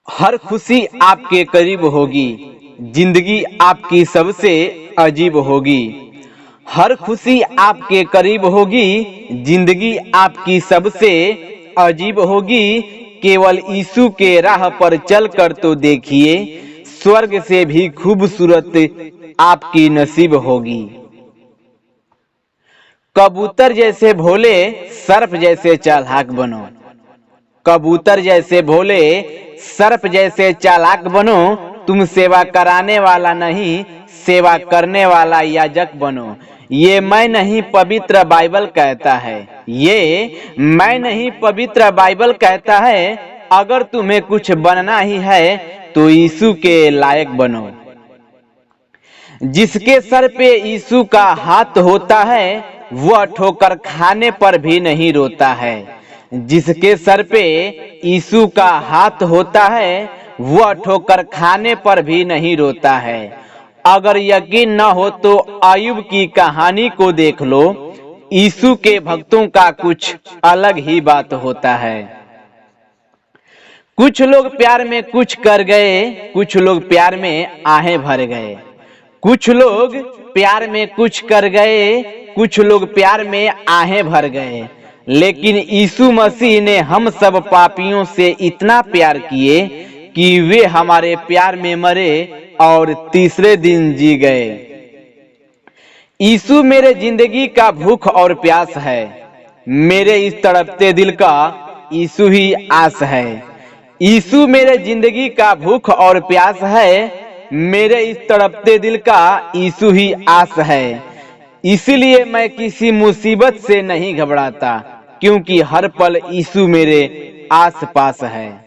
हर खुशी आपके करीब होगी, जिंदगी आपकी सबसे अजीब होगी। हर खुशी आपके करीब होगी, जिंदगी आपकी सबसे अजीब होगी। केवल यीशु के राह पर चलकर तो देखिए, स्वर्ग से भी खूबसूरत आपकी नसीब होगी। कबूतर जैसे भोले, सर्प जैसे चालाक बनो। कबूतर जैसे भोले, सर्प जैसे चालाक बनो। तुम सेवा कराने वाला नहीं, सेवा करने वाला याजक बनो। ये मैं नहीं, पवित्र बाइबल कहता है। ये मैं नहीं, पवित्र बाइबल कहता है। अगर तुम्हें कुछ बनना ही है तो यीशु के लायक बनो। जिसके सर पे यीशु का हाथ होता है, वह ठोकर खाने पर भी नहीं रोता है। जिसके सर पे यीशु का हाथ होता है, वह ठोकर खाने पर भी नहीं रोता है। अगर यकीन न हो तो अय्यूब की कहानी को देख लो। यीशु के भक्तों का कुछ अलग ही बात होता है। कुछ लोग प्यार में कुछ कर गए, कुछ लोग प्यार में आहें भर गए। कुछ लोग प्यार में कुछ कर गए, कुछ लोग प्यार में आहें भर गए। लेकिन यीशु मसीह ने हम सब पापियों से इतना प्यार किए कि वे हमारे प्यार में मरे और तीसरे दिन जी गए। यीशु मेरे जिंदगी का भूख और प्यास है। मेरे इस तड़पते दिल का यीशु ही आस है। यीशु मेरे जिंदगी का भूख और प्यास है। मेरे इस तड़पते दिल का यीशु ही आस है। इसीलिए मैं किसी मुसीबत से नहीं घबराता, क्योंकि हर पल यीशु मेरे आस पास है।